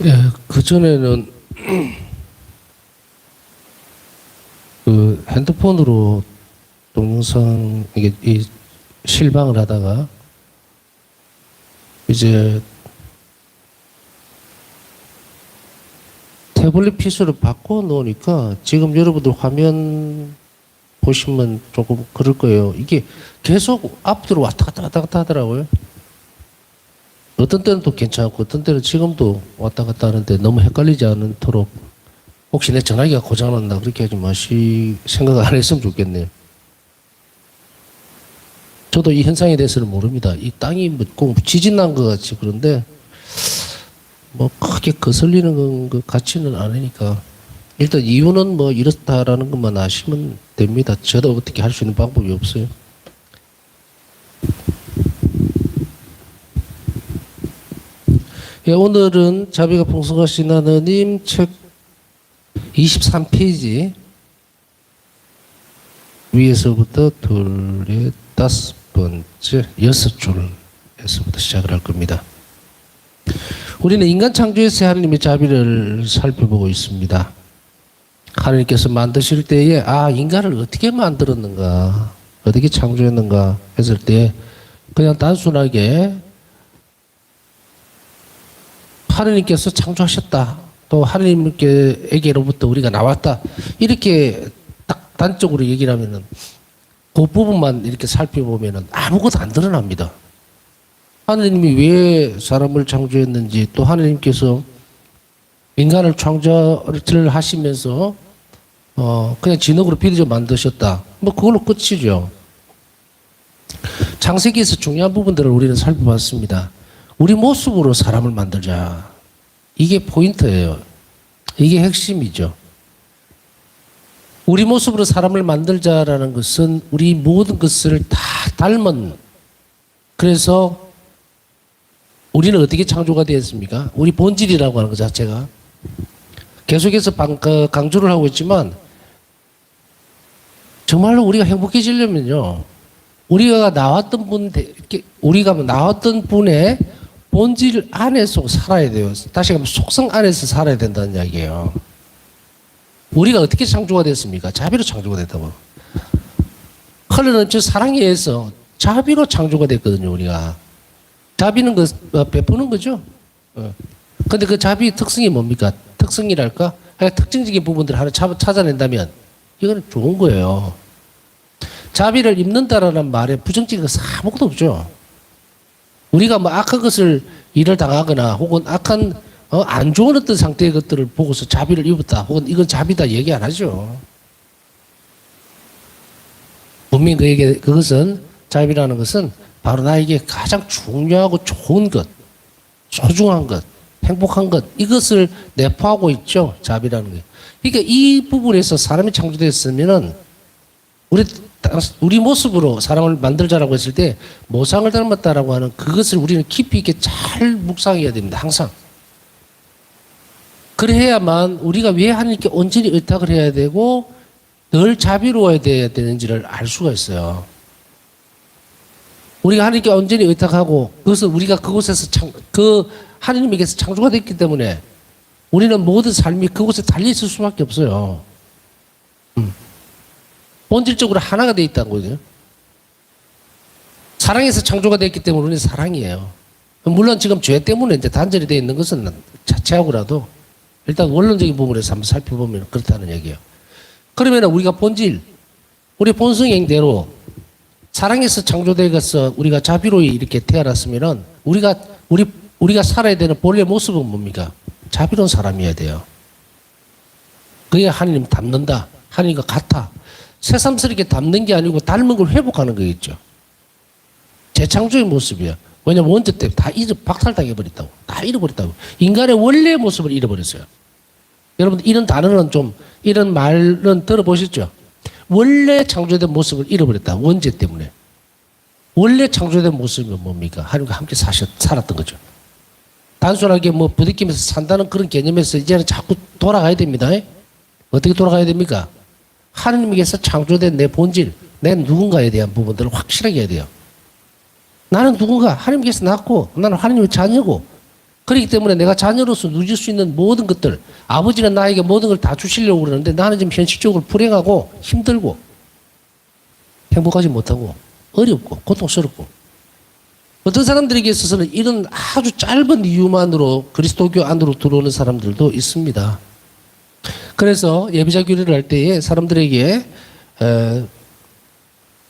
예, 그전에는 그 핸드폰으로 동영상 이게 실방을 하다가 이제 태블릿 PC로 바꿔 놓으니까 지금 여러분들 화면 보시면 조금 그럴 거예요. 이게 계속 앞뒤로 왔다 갔다 하더라고요. 어떤 때는 또 괜찮고 어떤 때는 지금도 왔다 갔다 하는데 너무 헷갈리지 않도록 혹시 내 전화기가 고장났나 그렇게 하지 생각 안 했으면 좋겠네요. 저도 이 현상에 대해서는 모릅니다. 이 땅이 뭐 지진 난 것 같이 그런데 뭐 크게 거슬리는 것 같지는 않으니까 일단 이유는 뭐 이렇다라는 것만 아시면 됩니다. 저도 어떻게 할 수 있는 방법이 없어요. 예, 오늘은 자비가 풍성하신 하느님 책 23페이지 위에서부터 둘에 다섯 번째 여섯 줄에서부터 시작을 할 겁니다. 우리는 인간 창조에서 하나님의 자비를 살펴보고 있습니다. 하나님께서 만드실 때에 인간을 어떻게 만들었는가, 어떻게 창조했는가 했을 때 그냥 단순하게 하나님께서 창조하셨다, 또 하나님께로부터 우리가 나왔다, 이렇게 딱 단적으로 얘기를 하면은 그 부분만 이렇게 살펴보면은 아무것도 안 드러납니다. 하나님이 왜 사람을 창조했는지, 또 하나님께서 인간을 창조를 하시면서 그냥 진흙으로 빚어 만드셨다, 뭐 그걸로 끝이죠. 창세기에서 중요한 부분들을 우리는 살펴봤습니다. 우리 모습으로 사람을 만들자, 이게 포인트예요. 이게 핵심이죠. 우리 모습으로 사람을 만들자라는 것은 우리 모든 것을 다 닮은, 그래서 우리는 어떻게 창조가 되었습니까? 우리 본질이라고 하는 것 자체가 계속해서 강조를 하고 있지만 정말로 우리가 행복해지려면요, 우리가 나왔던 분의 본질 안에서 살아야 돼요. 다시 말하면 속성 안에서 살아야 된다는 이야기예요. 우리가 어떻게 창조가 됐습니까? 자비로 창조가 됐다고. 흘러넘치는 사랑에 의해서 자비로 창조가 됐거든요. 우리가 자비는 베푸는 거죠. 근데 그 자비의 특성이 뭡니까? 특성이랄까? 특징적인 부분들을 하나 찾아낸다면 이거는 좋은 거예요. 자비를 입는다라는 말에 부정적인 것은 아무것도 없죠. 우리가 뭐 악한 것을 일을 당하거나 혹은 악한 안 좋은 어떤 상태의 것들을 보고서 자비를 입었다, 혹은 이건 자비다 얘기 안 하죠. 분명히 그것은, 자비라는 것은 바로 나에게 가장 중요하고 좋은 것, 소중한 것, 행복한 것, 이것을 내포하고 있죠. 자비라는 게. 그러니까 이 부분에서 사람이 창조됐으면은 우리 모습으로 사람을 만들자라고 했을 때 모상을 닮았다라고 하는 그것을 우리는 깊이 있게 잘 묵상해야 됩니다. 항상. 그래야만 우리가 왜 하나님께 온전히 의탁을 해야 되고 늘 자비로워야 되는지를 알 수가 있어요. 우리가 하나님께 온전히 의탁하고 그것은 우리가 그곳에서 하나님에게서 창조가 됐기 때문에 우리는 모든 삶이 그곳에 달려 있을 수밖에 없어요. 본질적으로 하나가 되어 있다는 거죠. 사랑에서 창조가 됐기 때문에 우리는 사랑이에요. 물론 지금 죄 때문에 이제 단절이 되어 있는 것은 자체하고라도 일단 원론적인 부분에서 한번 살펴보면 그렇다는 얘기예요. 그러면 우리가 본질, 우리 본성행대로 사랑에서 창조되어서 우리가 자비로이 이렇게 태어났으면은 우리가 살아야 되는 본래 모습은 뭡니까? 자비로운 사람이어야 돼요. 그게 하나님 닮는다, 하나님과 같아. 새삼스럽게 닮는 게 아니고 닮은 걸 회복하는 거겠죠. 재창조의 모습이야. 왜냐면 원죄 때문에 다 박살당해버렸다고. 다 잃어버렸다고. 인간의 원래의 모습을 잃어버렸어요. 여러분, 이런 단어는 이런 말은 들어보셨죠? 원래 창조된 모습을 잃어버렸다. 원죄 때문에. 원래 창조된 모습이 뭡니까? 하나님과 함께 살았던 거죠. 단순하게 뭐 부딪히면서 산다는 그런 개념에서 이제는 자꾸 돌아가야 됩니다. 어떻게 돌아가야 됩니까? 하나님께서 창조된 내 본질, 내 누군가에 대한 부분들을 확실하게 해야 돼요. 나는 누군가, 하나님께서 낳고 나는 하나님의 자녀고 그렇기 때문에 내가 자녀로서 누릴 수 있는 모든 것들, 아버지는 나에게 모든 걸 다 주시려고 그러는데 나는 지금 현실적으로 불행하고 힘들고 행복하지 못하고 어렵고 고통스럽고, 어떤 사람들에게 있어서는 이런 아주 짧은 이유만으로 그리스도교 안으로 들어오는 사람들도 있습니다. 그래서 예비자 교류를 할 때에 사람들에게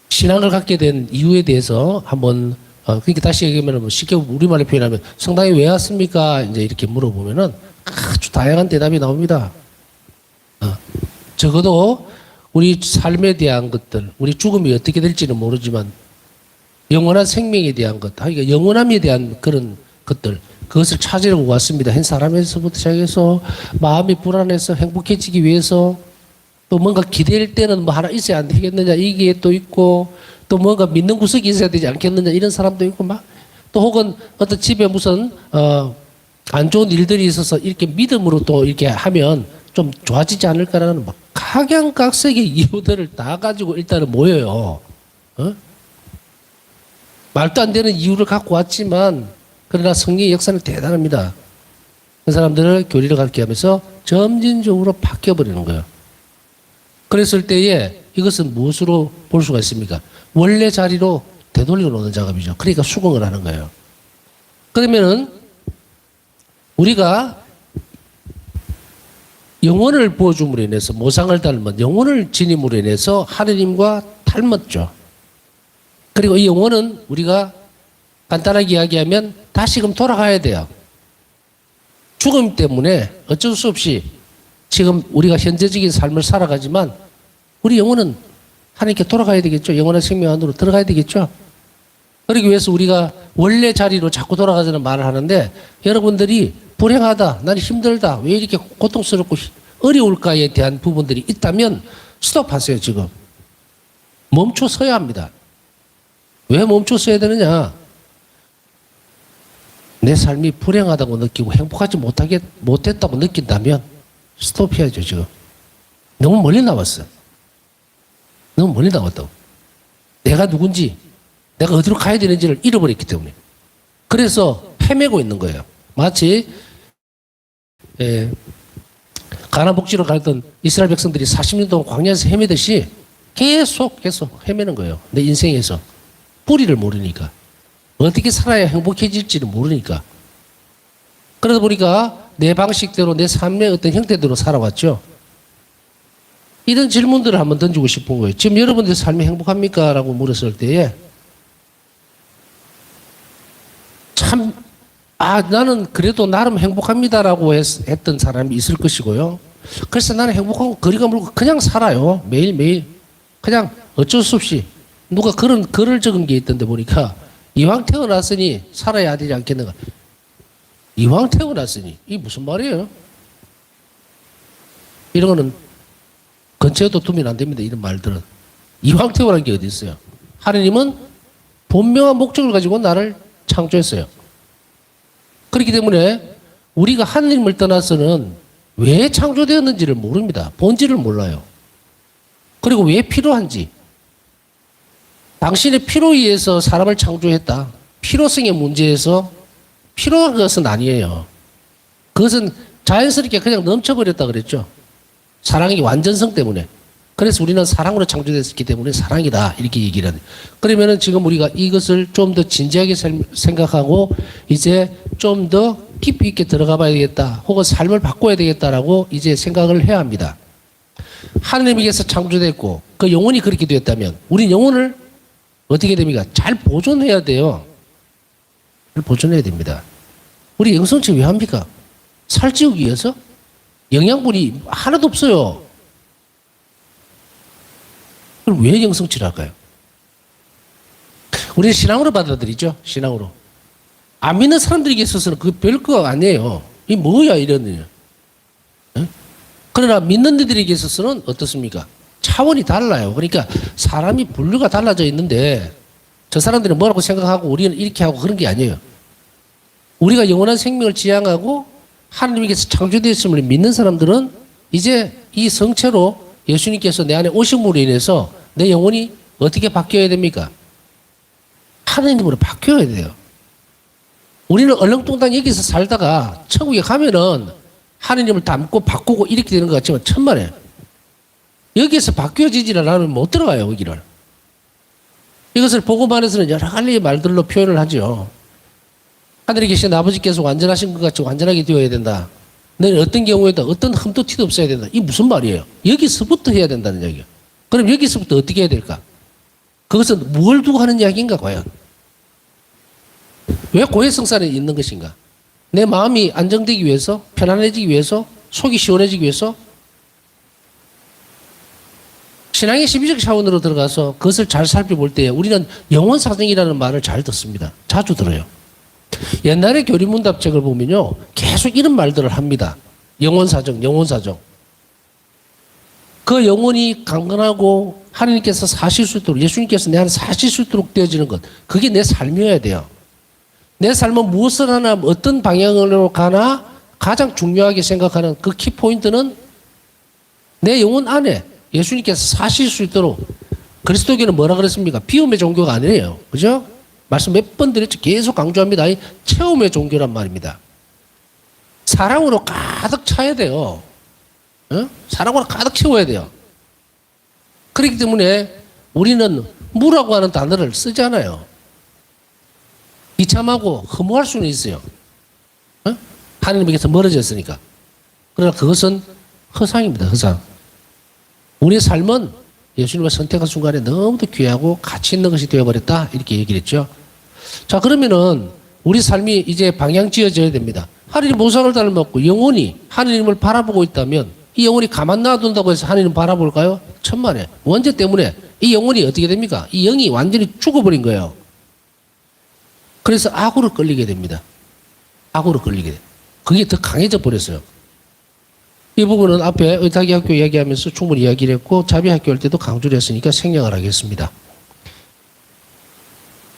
신앙을 갖게 된 이유에 대해서 한번 그러니까 다시 얘기하면 쉽게 우리말로 표현하면 성당에 왜 왔습니까? 이제 이렇게 물어보면은 아주 다양한 대답이 나옵니다. 적어도 우리 삶에 대한 것들, 우리 죽음이 어떻게 될지는 모르지만 영원한 생명에 대한 것, 그러니까 영원함에 대한 그런 것들, 그것을 찾으려고 왔습니다. 한 사람에서부터 시작해서 마음이 불안해서 행복해지기 위해서 또 뭔가 기댈 때는 뭐 하나 있어야 안 되겠느냐 이게 또 있고, 또 뭔가 믿는 구석이 있어야 되지 않겠느냐 이런 사람도 있고, 막 또 혹은 어떤 집에 무슨 안 좋은 일들이 있어서 이렇게 믿음으로 또 이렇게 하면 좀 좋아지지 않을까라는 막 각양각색의 이유들을 다 가지고 일단은 모여요. 말도 안 되는 이유를 갖고 왔지만 그러나 성령의 역사는 대단합니다. 그 사람들을 교리를 가르치게 하면서 점진적으로 바뀌어버리는 거예요. 그랬을 때에 이것은 무엇으로 볼 수가 있습니까? 원래 자리로 되돌려 놓는 작업이죠. 그러니까 수긍을 하는 거예요. 그러면은 우리가 영혼을 부어줌으로 인해서 모상을 닮은 영혼을 지님으로 인해서 하느님과 닮았죠. 그리고 이 영혼은 우리가 간단하게 이야기하면 다시금 돌아가야 돼요. 죽음 때문에 어쩔 수 없이 지금 우리가 현재적인 삶을 살아가지만 우리 영혼은 하나님께 돌아가야 되겠죠. 영원한 생명 안으로 들어가야 되겠죠. 그러기 위해서 우리가 원래 자리로 자꾸 돌아가자는 말을 하는데, 여러분들이 불행하다, 나는 힘들다, 왜 이렇게 고통스럽고 어려울까에 대한 부분들이 있다면 스톱하세요. 지금 멈춰 서야 합니다. 왜 멈춰 서야 되느냐? 내 삶이 불행하다고 느끼고 행복하지 못했다고 느낀다면 스톱해야죠. 지금 너무 멀리 나왔어. 너무 멀리 나왔다고. 내가 누군지, 내가 어디로 가야 되는지를 잃어버렸기 때문에. 그래서 헤매고 있는 거예요. 마치 가나안 복지로 갔던 이스라엘 백성들이 40년 동안 광야에서 헤매듯이 계속 헤매는 거예요. 내 인생에서 뿌리를 모르니까, 어떻게 살아야 행복해질지를 모르니까. 그러다 보니까 내 방식대로 내 삶의 어떤 형태대로 살아왔죠. 이런 질문들을 한번 던지고 싶은 거예요. 지금 여러분들 삶이 행복합니까? 라고 물었을 때에 참, 나는 그래도 나름 행복합니다라고 했던 사람이 있을 것이고요. 그래서 나는 행복하고 거리가 멀고 그냥 살아요. 매일매일. 그냥 어쩔 수 없이. 누가 그런 글을 적은 게 있던데 보니까 이왕 태어났으니 살아야 되지 않겠는가. 이왕 태어났으니. 이게 무슨 말이에요? 이런 거는 근처에도 두면 안 됩니다. 이런 말들은. 이왕 태어난 게 어디 있어요? 하느님은 분명한 목적을 가지고 나를 창조했어요. 그렇기 때문에 우리가 하느님을 떠나서는 왜 창조되었는지를 모릅니다. 본질을 몰라요. 그리고 왜 필요한지. 당신의 필요에 의해서 사람을 창조했다. 필요성의 문제에서 필요한 것은 아니에요. 그것은 자연스럽게 그냥 넘쳐버렸다 그랬죠. 사랑의 완전성 때문에. 그래서 우리는 사랑으로 창조됐기 때문에 사랑이다 이렇게 얘기를 하는. 그러면은 지금 우리가 이것을 좀 더 진지하게 생각하고 이제 좀 더 깊이 있게 들어가 봐야 되겠다, 혹은 삶을 바꿔야 되겠다라고 이제 생각을 해야 합니다. 하느님에게서 창조됐고 그 영혼이 그렇게 되었다면 우리 영혼을 어떻게 됩니까? 잘 보존해야 돼요. 잘 보존해야 됩니다. 우리 영성체 왜 합니까? 살찌우기 위해서? 영양분이 하나도 없어요. 그럼 왜 영성치를 할까요? 우리는 신앙으로 받아들이죠. 신앙으로. 안 믿는 사람들에게 있어서는 그게 별거 아니에요. 이 뭐야 이러느냐. 그러나 믿는 이들에게 있어서는 어떻습니까? 차원이 달라요. 그러니까 사람이 분류가 달라져 있는데 저 사람들은 뭐라고 생각하고 우리는 이렇게 하고 그런 게 아니에요. 우리가 영원한 생명을 지향하고 하나님께서 창조되었음을 믿는 사람들은 이제 이 성체로 예수님께서 내 안에 오심으로 인해서 내 영혼이 어떻게 바뀌어야 됩니까? 하나님으로 바뀌어야 돼요. 우리는 얼렁뚱땅 여기서 살다가 천국에 가면은 하느님을 닮고 바꾸고 이렇게 되는 것 같지만 천만에 여기에서 바뀌어지지를 않으면 못 들어가요, 거기를. 이것을 복음안에서는 여러 가지 말들로 표현을 하죠. 하늘에 계신 아버지께서 완전하신 것 같이 완전하게 되어야 된다. 너는 어떤 경우에도 어떤 흠도 티도 없어야 된다. 이게 무슨 말이에요? 여기서부터 해야 된다는 얘기예요. 그럼 여기서부터 어떻게 해야 될까? 그것은 뭘 두고 하는 이야기인가 과연? 왜 고해성사에 있는 것인가? 내 마음이 안정되기 위해서, 편안해지기 위해서, 속이 시원해지기 위해서 신앙의 시비적 차원으로 들어가서 그것을 잘 살펴볼 때 우리는 영혼사정이라는 말을 잘 듣습니다. 자주 들어요. 옛날에 교리문답책을 보면요. 계속 이런 말들을 합니다. 영혼사정, 영혼사정. 그 영혼이 강건하고 하나님께서 사실 수 있도록, 예수님께서 내 안에 사실 수 있도록 되어지는 것. 그게 내 삶이어야 돼요. 내 삶은 무엇을 하나, 어떤 방향으로 가나 가장 중요하게 생각하는 그 키포인트는 내 영혼 안에 예수님께서 사실 수 있도록. 그리스도교는 뭐라 그랬습니까? 비움의 종교가 아니에요. 그죠? 말씀 몇 번 드렸죠. 계속 강조합니다. 이 체험의 종교란 말입니다. 사랑으로 가득 차야 돼요. 어? 사랑으로 가득 채워야 돼요. 그렇기 때문에 우리는 무라고 하는 단어를 쓰지 않아요. 비참하고 허무할 수는 있어요. 어? 하나님에게서 멀어졌으니까. 그러나 그것은 허상입니다. 허상. 우리의 삶은 예수님을 선택한 순간에 너무도 귀하고 가치 있는 것이 되어버렸다. 이렇게 얘기를 했죠. 자, 그러면은 우리 삶이 이제 방향 지어져야 됩니다. 하나님 모상을 닮았고 영혼이 하나님을 바라보고 있다면 이 영혼이 가만 놔둔다고 해서 하나님 바라볼까요? 천만에. 원죄 때문에 이 영혼이 어떻게 됩니까? 이 영이 완전히 죽어버린 거예요. 그래서 악으로 끌리게 됩니다. 악으로 끌리게 돼요. 그게 더 강해져 버렸어요. 이 부분은 앞에 의탁이학교 이야기하면서 충분히 이야기를 했고 자비학교 할 때도 강조를 했으니까 생략을 하겠습니다.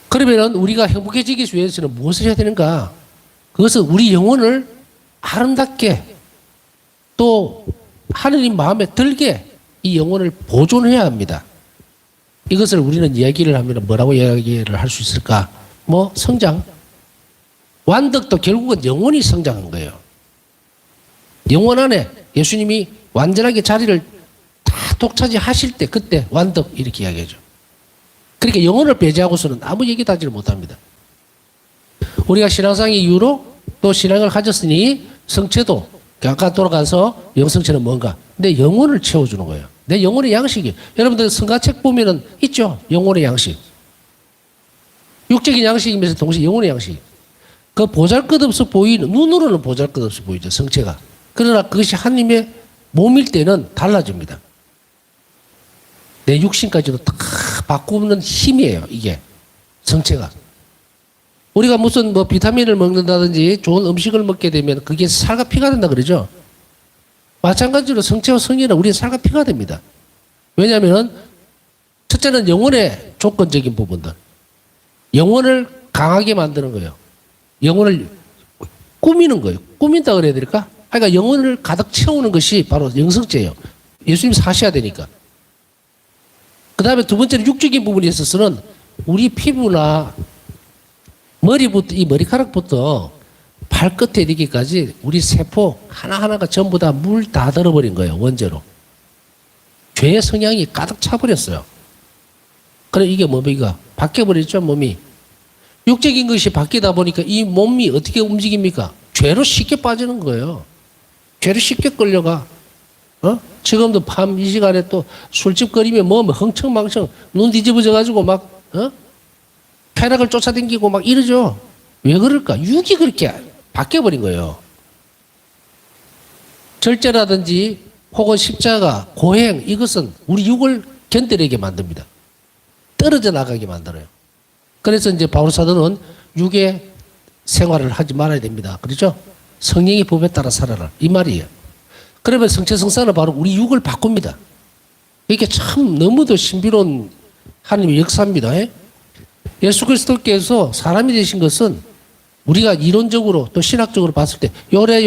그러면 우리가 행복해지기 위해서는 무엇을 해야 되는가? 그것은 우리 영혼을 아름답게 또 하느님 마음에 들게 이 영혼을 보존해야 합니다. 이것을 우리는 이야기를 하면 뭐라고 이야기를 할 수 있을까? 뭐 성장. 완덕도 결국은 영혼이 성장한 거예요. 영혼 안에 예수님이 완전하게 자리를 다 독차지하실 때 그때 완덕 이렇게 이야기하죠. 그러니까 영혼을 배제하고서는 아무 얘기도 하지를 못합니다. 우리가 신앙상의 이유로 또 신앙을 가졌으니 성체도 아까 돌아가서 영성체는 뭔가? 내 영혼을 채워주는 거예요. 내 영혼의 양식이. 여러분들 성가책 보면은 있죠? 영혼의 양식. 육적인 양식이면서 동시에 영혼의 양식. 그 보잘것없어 보이는, 눈으로는 보잘것없어 보이죠, 성체가. 그러나 그것이 하나님의 몸일 때는 달라집니다. 내 육신까지도 다 바꾸는 힘이에요, 이게. 성체가. 우리가 무슨 뭐 비타민을 먹는다든지 좋은 음식을 먹게 되면 그게 살과 피가 된다 그러죠. 마찬가지로 성체와 성인은 우리의 살과 피가 됩니다. 왜냐하면 첫째는 영혼의 조건적인 부분들. 영혼을 강하게 만드는 거예요. 영혼을 꾸미는 거예요. 꾸민다 그래야 될까? 그러니까 영혼을 가득 채우는 것이 바로 영성체예요. 예수님 사셔야 되니까. 그 다음에 두 번째는 육적인 부분에 있어서는 우리 피부나 머리부터, 이 머리카락부터 발끝에 이르기까지 우리 세포 하나하나가 전부 다 물 다 들어버린 거예요, 원죄로. 죄의 성향이 가득 차버렸어요. 그래, 이게 뭡니까? 바뀌어버렸죠, 몸이. 육적인 것이 바뀌다 보니까 이 몸이 어떻게 움직입니까? 죄로 쉽게 빠지는 거예요. 죄로 쉽게 끌려가. 어? 지금도 밤 이 시간에 또 술집 거리면 뭐 흥청망청 눈 뒤집어져가지고 막, 어? 쾌락을 쫓아다니고 막 이러죠. 왜 그럴까? 육이 그렇게 바뀌어버린 거예요. 절제라든지 혹은 십자가, 고행, 이것은 우리 육을 견뎌내게 만듭니다. 떨어져 나가게 만들어요. 그래서 이제 바울 사도는 육의 생활을 하지 말아야 됩니다. 그렇죠? 성령의 법에 따라 살아라. 이 말이에요. 그러면 성체성사는 바로 우리 육을 바꿉니다. 이게 참 너무도 신비로운 하나님의 역사입니다. 예수 그리스도께서 사람이 되신 것은 우리가 이론적으로 또 신학적으로 봤을 때 요래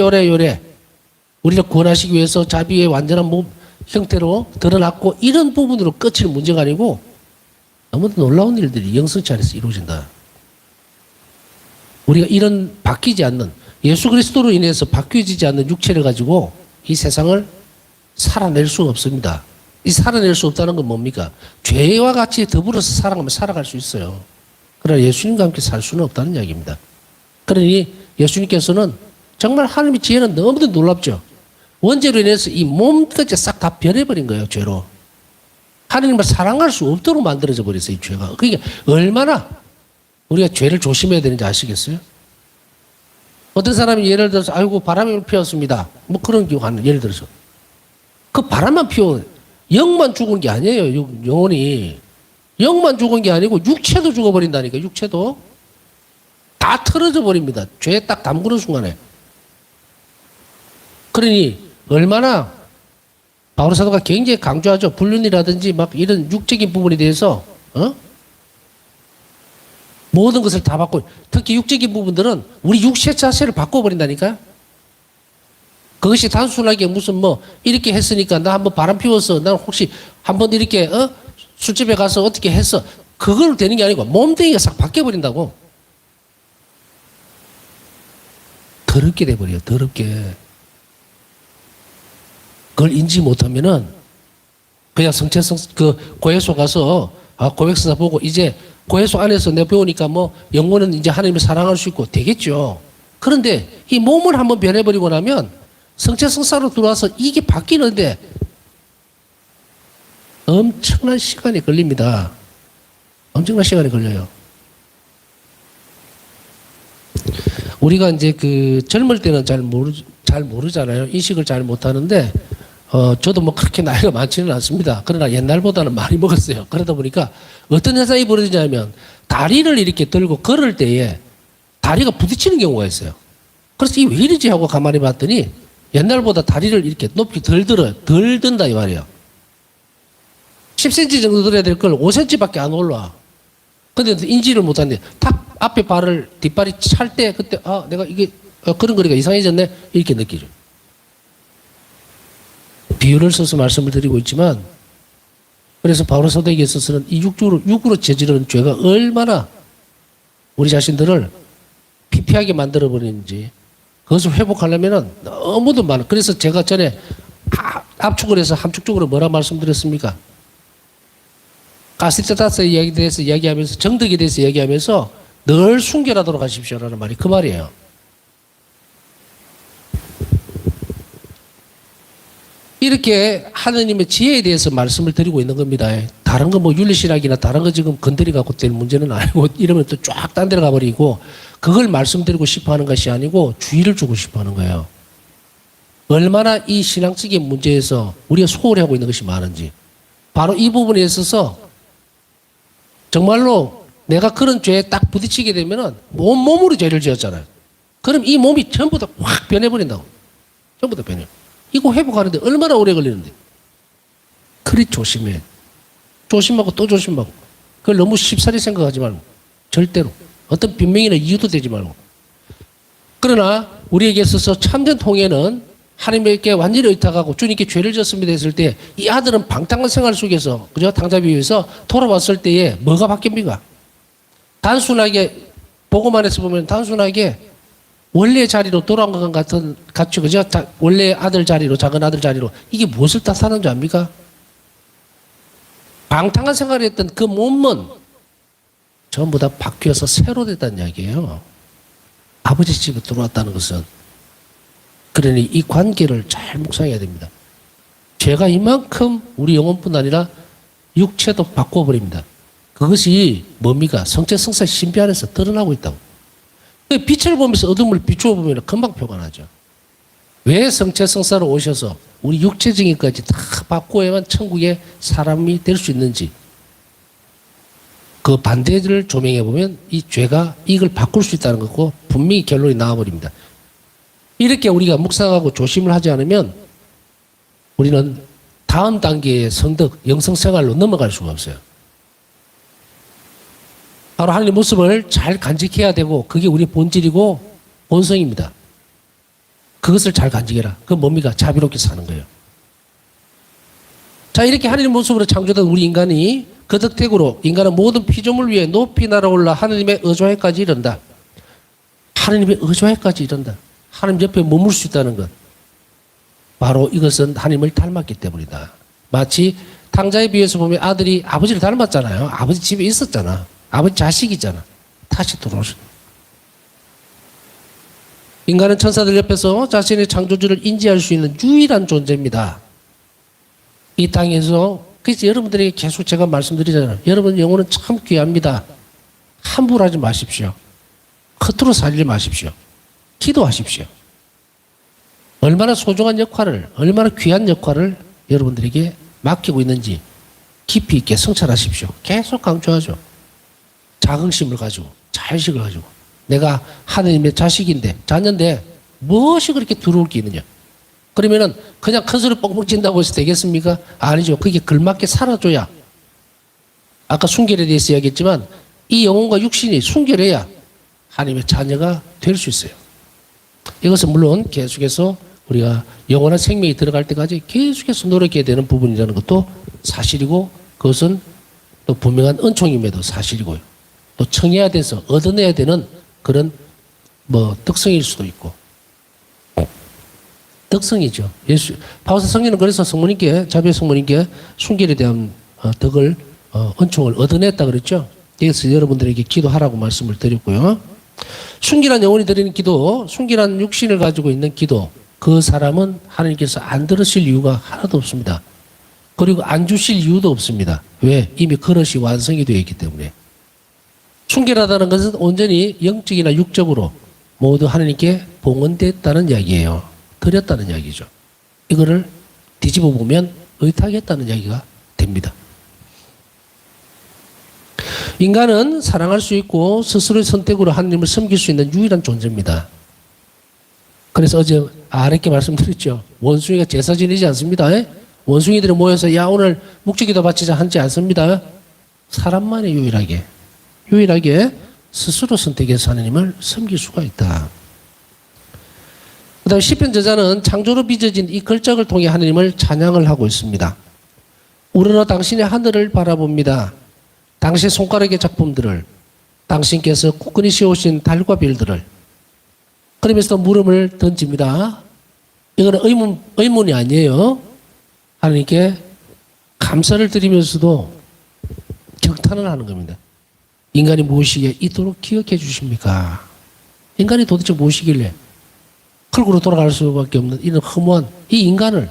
우리를 구원하시기 위해서 자비의 완전한 몸 형태로 드러났고 이런 부분으로 끝이는 문제가 아니고 너무도 놀라운 일들이 영성체 안에서 이루어진다. 우리가 이런 바뀌지 않는 예수 그리스도로 인해서 바뀌어지지 않는 육체를 가지고 이 세상을 살아낼 수가 없습니다. 이 살아낼 수 없다는 건 뭡니까? 죄와 같이 더불어서 살아가면 살아갈 수 있어요. 그러나 예수님과 함께 살 수는 없다는 이야기입니다. 그러니 예수님께서는 정말 하나님의 지혜는 너무도 놀랍죠. 원죄로 인해서 이 몸까지 싹 다 변해버린 거예요, 죄로. 하나님을 사랑할 수 없도록 만들어져 버렸어요, 이 죄가. 그러니까 얼마나 우리가 죄를 조심해야 되는지 아시겠어요? 어떤 사람이 예를 들어서 아이고 바람이 피웠습니다. 뭐 그런 경우 하는 예를 들어서 그 바람만 피워 영만 죽은 게 아니에요. 영혼이 영만 죽은 게 아니고 육체도 죽어버린다니까. 육체도 다 틀어져 버립니다. 죄에 딱 담그는 순간에. 그러니 얼마나 바울 사도가 굉장히 강조하죠. 불륜이라든지 막 이런 육적인 부분에 대해서 모든 것을 다 바꿔. 특히 육적인 부분들은 우리 육체 자체를 바꿔버린다니까. 그것이 단순하게 무슨 뭐 이렇게 했으니까 나 한번 바람 피웠어. 난 혹시 한번 이렇게 술집에 가서 어떻게 했어. 그걸로 되는 게 아니고 몸뚱이가 싹 바뀌어버린다고. 더럽게 돼버려요. 더럽게. 그걸 인지 못하면은 그냥 성체성 그 고해소 가서 고백서사 보고 이제 고해소 안에서 내가 배우니까 뭐 영혼은 이제 하나님을 사랑할 수 있고 되겠죠. 그런데 이 몸을 한번 변해버리고 나면 성체성사로 들어와서 이게 바뀌는데 엄청난 시간이 걸립니다. 엄청난 시간이 걸려요. 우리가 이제 그 젊을 때는 잘 모르잖아요. 인식을 잘 못하는데 저도 뭐 그렇게 나이가 많지는 않습니다. 그러나 옛날보다는 많이 먹었어요. 그러다 보니까 어떤 현상이 벌어지냐면 다리를 이렇게 들고 걸을 때에 다리가 부딪히는 경우가 있어요. 그래서 이게 왜 이러지 하고 가만히 봤더니 옛날보다 다리를 이렇게 높이 덜 든다 이 말이에요. 10cm 정도 들어야 될 걸 5cm밖에 안 올라. 근데 인지를 못하는데 탁 앞에 발을 뒷발이 찰 때 그때 내가 이게 그런 거리가 이상해졌네 이렇게 느끼죠. 비유를 써서 말씀을 드리고 있지만 그래서 바울 사도에게 있어서는 이 육으로 저지르는 죄가 얼마나 우리 자신들을 피폐하게 만들어버리는지 그것을 회복하려면 너무도 많아. 그래서 제가 전에 압축을 해서 함축적으로 뭐라 말씀드렸습니까? 가시다타스에 이야기에 대해서 이야기하면서 정덕에 대해서 이야기하면서 늘 순결하도록 하십시오라는 말이 그 말이에요. 이렇게 하느님의 지혜에 대해서 말씀을 드리고 있는 겁니다. 다른 거 뭐 윤리신학이나 다른 거 지금 건드리 갖고 될 문제는 아니고 이러면 또 쫙 딴 데로 가버리고 그걸 말씀드리고 싶어 하는 것이 아니고 주의를 주고 싶어 하는 거예요. 얼마나 이 신앙적인 문제에서 우리가 소홀히 하고 있는 것이 많은지 바로 이 부분에 있어서 정말로 내가 그런 죄에 딱 부딪히게 되면은 몸으로 죄를 지었잖아요. 그럼 이 몸이 전부 다 확 변해버린다고. 전부 다 변해요. 이거 회복하는데 얼마나 오래 걸리는데. 그리 조심해. 조심하고 또 조심하고. 그걸 너무 쉽사리 생각하지 말고. 절대로. 어떤 변명이나 이유도 되지 말고. 그러나 우리에게 있어서 참된 통해는 하나님께 완전히 의탁하고 주님께 죄를 졌습니다 했을 때 이 아들은 방탕한 생활 속에서 그죠? 당자비유에서 돌아왔을 때에 뭐가 바뀝니까? 단순하게 보고만 해서 보면 단순하게 원래 자리로 돌아온 것 같죠. 그죠? 원래 아들 자리로, 작은 아들 자리로. 이게 무엇을 뜻하는 줄 압니까? 방탕한 생활을 했던 그 몸은 전부 다 바뀌어서 새로 됐다는 이야기예요. 아버지 집에 들어왔다는 것은. 그러니 이 관계를 잘 묵상해야 됩니다. 죄가 이만큼 우리 영혼뿐 아니라 육체도 바꿔버립니다. 그것이 뭡니까? 성체성사 신비 안에서 드러나고 있다고. 빛을 보면서 어둠을 비추어 보면 금방 표가 나죠. 왜 성체성사로 오셔서 우리 육체적인 것까지 다 바꾸어야만 천국의 사람이 될 수 있는지 그 반대를 조명해 보면 이 죄가 이걸 바꿀 수 있다는 거고 분명히 결론이 나와버립니다. 이렇게 우리가 묵상하고 조심을 하지 않으면 우리는 다음 단계의 성덕, 영성생활로 넘어갈 수가 없어요. 바로 하나님의 모습을 잘 간직해야 되고 그게 우리의 본질이고 본성입니다. 그것을 잘 간직해라. 그건 뭡니까? 자비롭게 사는 거예요. 자, 이렇게 하나님의 모습으로 창조된 우리 인간이 그 덕택으로 인간은 모든 피조물 위에 높이 날아올라 하나님의 의존에까지 이른다. 하나님의 의존에까지 이른다. 하나님 옆에 머물 수 있다는 것. 바로 이것은 하나님을 닮았기 때문이다. 마치 탕자에 비해서 보면 아들이 아버지를 닮았잖아요. 아버지 집에 있었잖아. 아버지 자식이잖아. 다시 돌아오셨다. 인간은 천사들 옆에서 자신의 창조주를 인지할 수 있는 유일한 존재입니다. 이 땅에서 그래서 여러분들에게 계속 제가 말씀드리잖아요. 여러분 영혼은 참 귀합니다. 함부로 하지 마십시오. 겉으로 살지 마십시오. 기도하십시오. 얼마나 소중한 역할을, 얼마나 귀한 역할을 여러분들에게 맡기고 있는지 깊이 있게 성찰하십시오. 계속 강조하죠. 자긍심을 가지고, 자의식을 가지고. 내가 하느님의 자식인데, 자녀인데, 무엇이 그렇게 두려울 게 있느냐. 그러면은 그냥 큰 소리 뻥뻥 친다고 해서 되겠습니까? 아니죠. 그게 걸맞게 살아줘야. 아까 순결에 대해서 이야기했지만 이 영혼과 육신이 순결해야 하나님의 자녀가 될 수 있어요. 이것은 물론 계속해서 우리가 영원한 생명이 들어갈 때까지 계속해서 노력해야 되는 부분이라는 것도 사실이고 그것은 또 분명한 은총임에도 사실이고요. 또 청해야 돼서 얻어내야 되는 그런 특성일 수도 있고. 덕성이죠. 바오사 성령은 그래서 성모님께, 자비의 성모님께 순결에 대한 덕을, 은총을 얻어냈다 그랬죠. 그래서 여러분들에게 기도하라고 말씀을 드렸고요. 순결한 영혼이 드리는 기도, 순결한 육신을 가지고 있는 기도, 그 사람은 하나님께서 안 들으실 이유가 하나도 없습니다. 그리고 안 주실 이유도 없습니다. 왜? 이미 그릇이 완성이 되어 있기 때문에. 순결하다는 것은 온전히 영적이나 육적으로 모두 하나님께 봉헌됐다는 이야기예요. 드렸다는 이야기죠. 이거를 뒤집어 보면 의탁했다는 이야기가 됩니다. 인간은 사랑할 수 있고 스스로의 선택으로 하나님을 섬길 수 있는 유일한 존재입니다. 그래서 어제 아랫게 말씀드렸죠. 원숭이가 제사 지내지 않습니다. 원숭이들이 모여서 야 오늘 묵주기도 바치자 하지 않습니다. 사람만이 유일하게 스스로 선택해서 하나님을 섬길 수가 있다. 그 다음 시편 저자는 창조로 빚어진 이 걸작을 통해 하나님을 찬양을 하고 있습니다. 우러러 당신의 하늘을 바라봅니다. 당신의 손가락의 작품들을, 당신께서 굳건히 세우신 달과 별들을. 그러면서 물음을 던집니다. 이거는 의문이 아니에요. 하나님께 감사를 드리면서도 경탄을 하는 겁니다. 인간이 무엇이기에 이토록 기억해 주십니까? 인간이 도대체 무엇이길래 흙으로 돌아갈 수밖에 없는 이런 허무한 이 인간을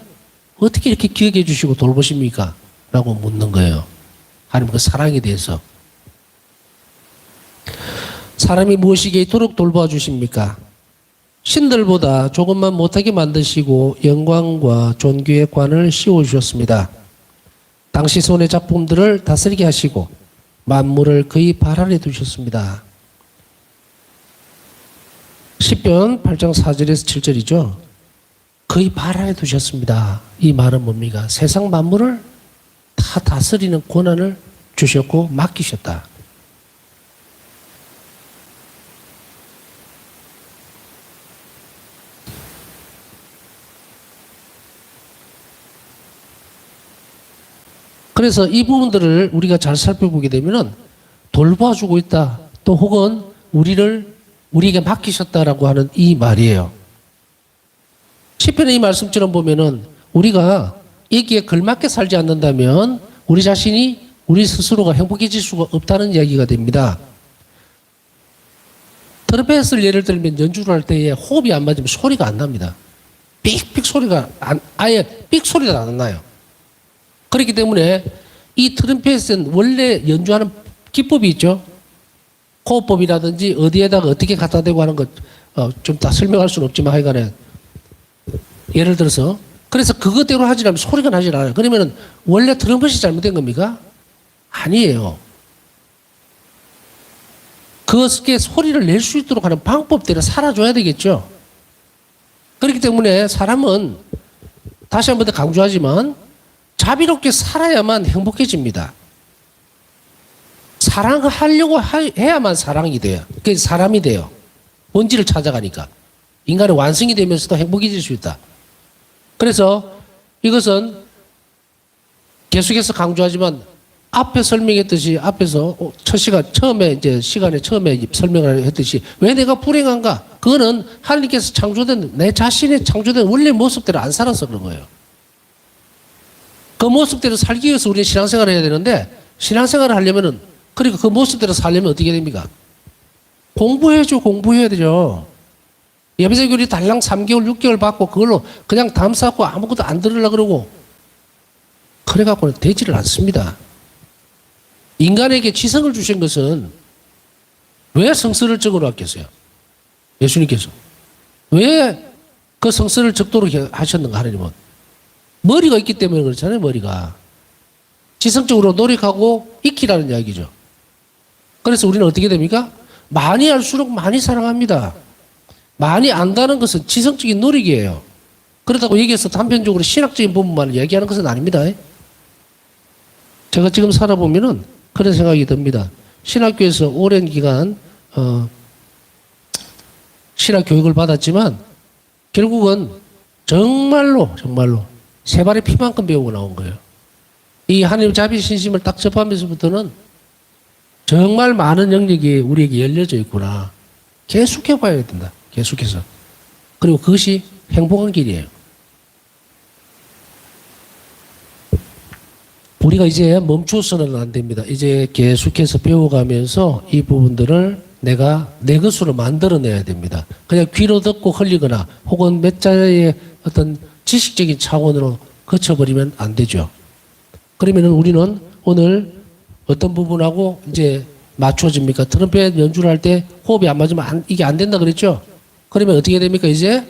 어떻게 이렇게 기억해 주시고 돌보십니까? 라고 묻는 거예요. 하나님 그 사랑에 대해서. 사람이 무엇이기에 이토록 돌봐 주십니까? 신들보다 조금만 못하게 만드시고 영광과 존귀의 관을 씌워주셨습니다. 당시 손의 작품들을 다스리게 하시고 만물을 그의 발 아래 두셨습니다. 시편 8장 4절에서 7절이죠. 그의 발 아래 두셨습니다. 이 말은 뭡니까? 세상 만물을 다 다스리는 권한을 주셨고 맡기셨다. 그래서 이 부분들을 우리가 잘 살펴보게 되면은 돌봐주고 있다. 또 혹은 우리에게 맡기셨다라고 하는 이 말이에요. 시편의 이 말씀처럼 보면은 우리가 여기에 걸맞게 살지 않는다면 우리 자신이 우리 스스로가 행복해질 수가 없다는 이야기가 됩니다. 트럼펫을 예를 들면 연주를 할 때에 호흡이 안 맞으면 소리가 안 납니다. 삑삑 소리가 아예 삑 소리가 안 나요. 그렇기 때문에 이 트럼펫은 원래 연주하는 기법이 있죠. 호흡법이라든지 어디에다가 어떻게 갖다 대고 하는 것 좀 다 설명할 수는 없지만 하여간에 예를 들어서 그래서 그것대로 하지 않으면 소리가 나질 않아요. 그러면 원래 트럼펫이 잘못된 겁니까? 아니에요. 그것에 소리를 낼 수 있도록 하는 방법들을 살아줘야 되겠죠. 그렇기 때문에 사람은 다시 한 번 더 강조하지만 자비롭게 살아야만 행복해집니다. 사랑을 하려고 해야만 사랑이 돼요. 그게 사람이 돼요. 본질을 찾아가니까. 인간의 완성이 되면서도 행복해질 수 있다. 그래서 이것은 계속해서 강조하지만 앞에 설명했듯이 앞에서 첫 시간 처음에 이제 시간에 처음에 설명을 했듯이 왜 내가 불행한가? 그거는 하나님께서 창조된 내 자신의 창조된 원래 모습대로 안 살아서 그런 거예요. 그 모습대로 살기 위해서 우리는 신앙생활을 해야 되는데 신앙생활을 하려면은 그러니까 그 모습대로 살려면 어떻게 됩니까? 공부해야죠. 공부해야 되죠. 예배자 교리 달랑 3개월, 6개월 받고 그걸로 그냥 담쌓고 아무것도 안 들으려고 그러고 그래갖고는 되지를 않습니다. 인간에게 지성을 주신 것은 왜 성서를 적어놨겠어요? 예수님께서. 왜 그 성서를 적도록 하셨는가 하나님은? 머리가 있기 때문에 그렇잖아요. 머리가. 지성적으로 노력하고 익히라는 이야기죠. 그래서 우리는 어떻게 됩니까? 많이 알수록 많이 사랑합니다. 많이 안다는 것은 지성적인 노력이에요. 그렇다고 여기에서 단편적으로 신학적인 부분만 얘기하는 것은 아닙니다. 제가 지금 살아보면은 그런 생각이 듭니다. 신학교에서 오랜 기간 신학 교육을 받았지만 결국은 정말로 세 발의 피만큼 배우고 나온 거예요. 이 하나님 자비 신심을 딱 접하면서부터는 정말 많은 영역이 우리에게 열려져 있구나. 계속해 봐야 된다. 계속해서. 그리고 그것이 행복한 길이에요. 우리가 이제 멈추어서는 안 됩니다. 이제 계속해서 배워가면서 이 부분들을 내가 내 것으로 만들어내야 됩니다. 그냥 귀로 듣고 흘리거나 혹은 몇 자의 어떤 지식적인 차원으로 거쳐버리면 안 되죠. 그러면은 우리는 오늘 어떤 부분하고 이제 맞춰집니까? 트럼펫 연주를 할 때 호흡이 안 맞으면 이게 안 된다 그랬죠? 그러면 어떻게 됩니까? 이제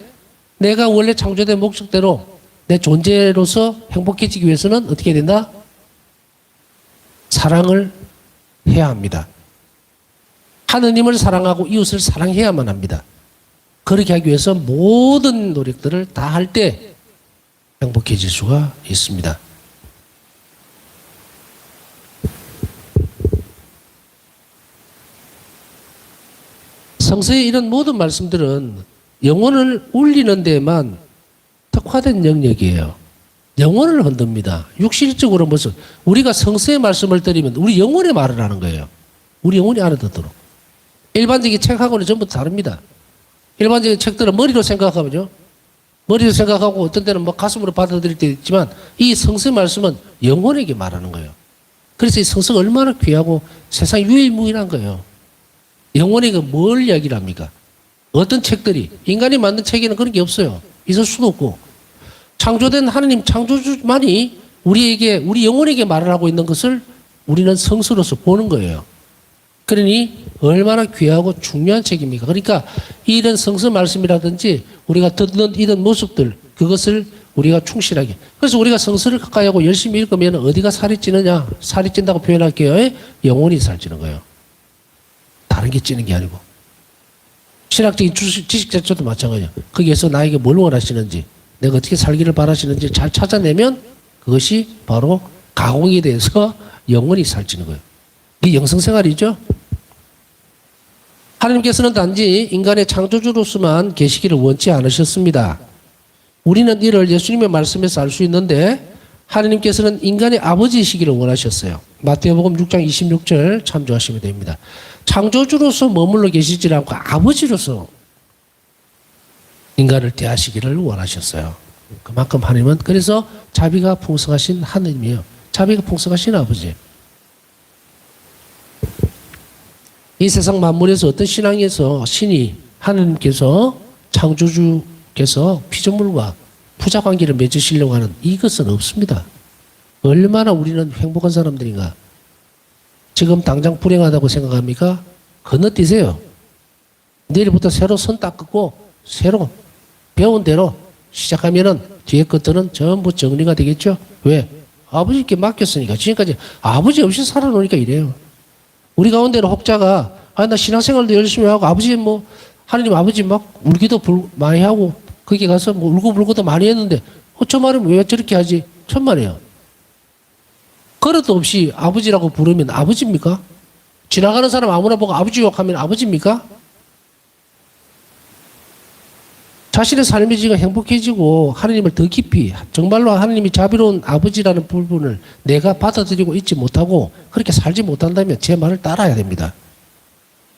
내가 원래 창조된 목적대로 내 존재로서 행복해지기 위해서는 어떻게 된다? 사랑을 해야 합니다. 하느님을 사랑하고 이웃을 사랑해야만 합니다. 그렇게 하기 위해서 모든 노력들을 다 할 때 행복해질 수가 있습니다. 성서의 이런 모든 말씀들은 영혼을 울리는 데만 특화된 영역이에요. 영혼을 흔듭니다. 육실적으로 무슨 우리가 성서의 말씀을 드리면 우리 영혼의 말을 하는 거예요. 우리 영혼이 알아듣도록. 일반적인 책하고는 전부 다릅니다. 일반적인 책들은 머리로 생각하면요. 머리로 생각하고 어떤 때는 뭐 가슴으로 받아들일 때 있지만 이 성서의 말씀은 영혼에게 말하는 거예요. 그래서 이 성서가 얼마나 귀하고 세상 유일무이한 거예요. 영혼에게 뭘 이야기를 합니까? 어떤 책들이 인간이 만든 책에는 그런 게 없어요. 있을 수도 없고 창조된 하나님 창조주만이 우리 영혼에게 말을 하고 있는 것을 우리는 성서로서 보는 거예요. 그러니 얼마나 귀하고 중요한 책입니까? 그러니까 이런 성서 말씀이라든지 우리가 듣는 이런 모습들 그것을 우리가 충실하게 그래서 우리가 성서를 가까이 하고 열심히 읽으면 어디가 살이 찌느냐? 살이 찐다고 표현할게요. 영혼이 살찌는 거예요. 다른 게 찌는 게 아니고 신학적인 지식 자체도 마찬가지예요. 거기에서 나에게 뭘 원하시는지 내가 어떻게 살기를 바라시는지 잘 찾아내면 그것이 바로 가공이 돼서 영혼이 살찌는 거예요. 이게 영성생활이죠. 하나님께서는 단지 인간의 창조주로서만 계시기를 원치 않으셨습니다. 우리는 이를 예수님의 말씀에서 알 수 있는데 하나님께서는 인간의 아버지이시기를 원하셨어요. 마태복음 6장 26절 참조하시면 됩니다. 창조주로서 머물러 계시지 않고 아버지로서 인간을 대하시기를 원하셨어요. 그만큼 하나님은 그래서 자비가 풍성하신 하나님이에요. 자비가 풍성하신 아버지. 이 세상 만물에서 어떤 신앙에서 신이 하나님께서 창조주께서 피조물과 부자 관계를 맺으시려고 하는 이것은 없습니다. 얼마나 우리는 행복한 사람들인가. 지금 당장 불행하다고 생각합니까? 건너뛰세요. 내일부터 새로 손 닦고 새로 배운 대로 시작하면은 뒤에 것들은 전부 정리가 되겠죠. 왜? 아버지께 맡겼으니까. 지금까지 아버지 없이 살아놓으니까 이래요. 우리 가운데는 혹자가 나 신앙생활도 열심히 하고 아버지 하나님 아버지 막 울기도 많이 하고 거기 가서 울고불고도 많이 했는데 저 말은 왜 저렇게 하지? 천만에요. 그릇도 없이 아버지라고 부르면 아버지입니까? 지나가는 사람 아무나 보고 아버지 욕하면 아버지입니까? 자신의 삶이 지금 행복해지고 하나님을 더 깊이 정말로 하나님이 자비로운 아버지라는 부분을 내가 받아들이고 있지 못하고 그렇게 살지 못한다면 제 말을 따라야 됩니다.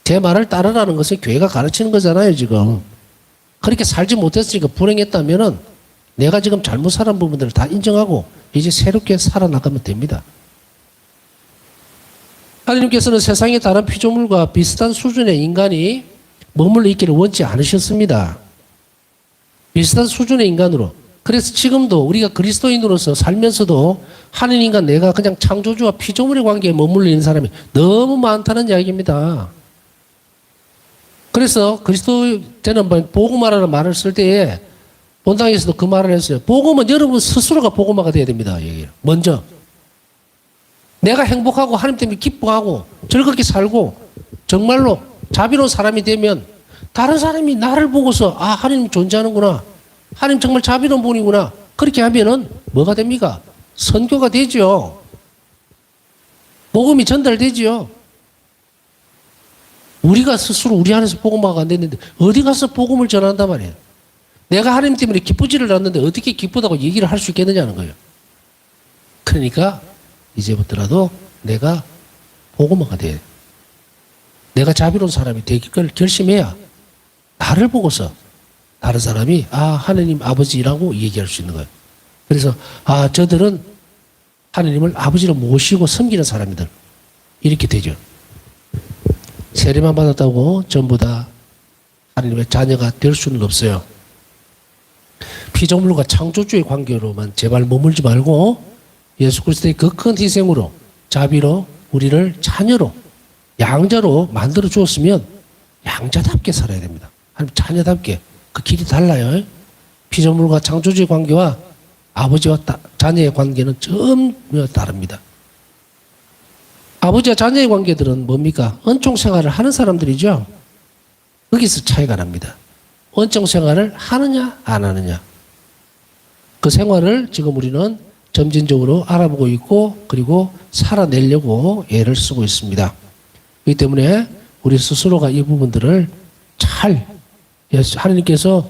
제 말을 따르라는 것은 교회가 가르치는 거잖아요, 지금. 그렇게 살지 못했으니까 불행했다면은 내가 지금 잘못 살은 부분들을 다 인정하고 이제 새롭게 살아나가면 됩니다. 하나님께서는 세상의 다른 피조물과 비슷한 수준의 인간이 머물러 있기를 원치 않으셨습니다. 비슷한 수준의 인간으로. 그래서 지금도 우리가 그리스도인으로서 살면서도 하나님과 내가 그냥 창조주와 피조물의 관계에 머물러 있는 사람이 너무 많다는 이야기입니다. 그래서 그리스도인은 복음화라는 말을 쓸 때에 본당에서도 그 말을 했어요. 복음은 여러분 스스로가 복음화가 돼야 됩니다. 얘기예요. 먼저 내가 행복하고 하나님 때문에 기뻐하고 즐겁게 살고 정말로 자비로운 사람이 되면 다른 사람이 나를 보고서 아 하나님 존재하는구나. 하나님 정말 자비로운 분이구나. 그렇게 하면은 뭐가 됩니까? 선교가 되죠. 복음이 전달되지요. 우리가 스스로 우리 안에서 복음화가 안 됐는데 어디 가서 복음을 전한단 말이에요. 내가 하나님 때문에 기쁘지를 않는데 어떻게 기쁘다고 얘기를 할 수 있겠느냐는 거예요. 그러니까 이제부터라도 내가 복음화가 돼야 돼. 내가 자비로운 사람이 되기를 결심해야 나를 보고서 다른 사람이 아 하나님 아버지라고 얘기할 수 있는 거예요. 그래서 아 저들은 하나님을 아버지로 모시고 섬기는 사람이들 이렇게 되죠. 세례만 받았다고 전부 다 하나님의 자녀가 될 수는 없어요. 피조물과 창조주의 관계로만 제발 머물지 말고 예수 그리스도의 그 큰 희생으로 자비로 우리를 자녀로 양자로 만들어 주었으면 양자답게 살아야 됩니다. 하나님 자녀답게. 그 길이 달라요. 피조물과 창조주의 관계와 아버지와 자녀의 관계는 전혀 다릅니다. 아버지와 자녀의 관계들은 뭡니까? 은총 생활을 하는 사람들이죠. 거기서 차이가 납니다. 은총 생활을 하느냐 안 하느냐. 그 생활을 지금 우리는 점진적으로 알아보고 있고 그리고 살아내려고 애를 쓰고 있습니다. 그렇기 때문에 우리 스스로가 이 부분들을 잘 하나님께서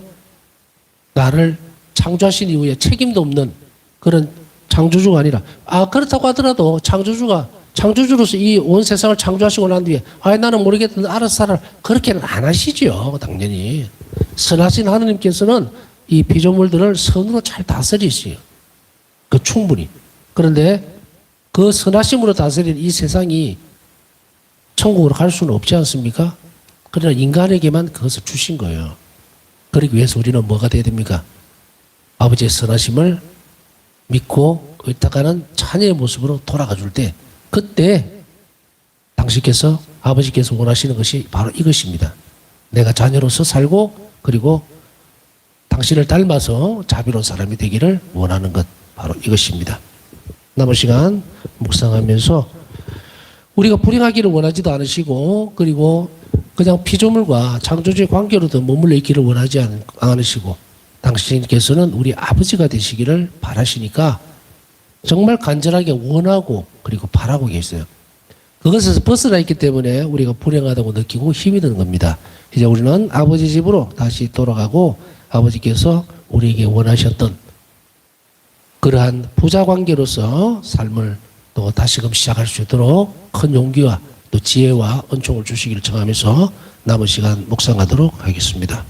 나를 창조하신 이후에 책임도 없는 그런 창조주가 아니라 그렇다고 하더라도 창조주로서 이 온 세상을 창조하시고 난 뒤에 나는 모르겠는데 알아서 살아 그렇게는 안 하시죠. 당연히 선하신 하나님께서는 이 피조물들을 선으로 잘 다스리시요. 그 충분히. 그런데 그 선하심으로 다스리는 이 세상이 천국으로 갈 수는 없지 않습니까? 그러나 인간에게만 그것을 주신 거예요. 그러기 위해서 우리는 뭐가 돼야 됩니까? 아버지의 선하심을 믿고 의탁하는 자녀의 모습으로 돌아가 줄 때 그때 당신께서 아버지께서 원하시는 것이 바로 이것입니다. 내가 자녀로서 살고 그리고 당신을 닮아서 자비로운 사람이 되기를 원하는 것 바로 이것입니다. 남은 시간 묵상하면서 우리가 불행하기를 원하지도 않으시고 그리고 그냥 피조물과 창조주의 관계로도 머물러 있기를 원하지 않으시고 당신께서는 우리 아버지가 되시기를 바라시니까 정말 간절하게 원하고 그리고 바라고 계세요. 그것에서 벗어나 있기 때문에 우리가 불행하다고 느끼고 힘이 드는 겁니다. 이제 우리는 아버지 집으로 다시 돌아가고 아버지께서 우리에게 원하셨던 그러한 부자 관계로서 삶을 또 다시금 시작할 수 있도록 큰 용기와 또 지혜와 은총을 주시기를 청하면서 남은 시간 묵상하도록 하겠습니다.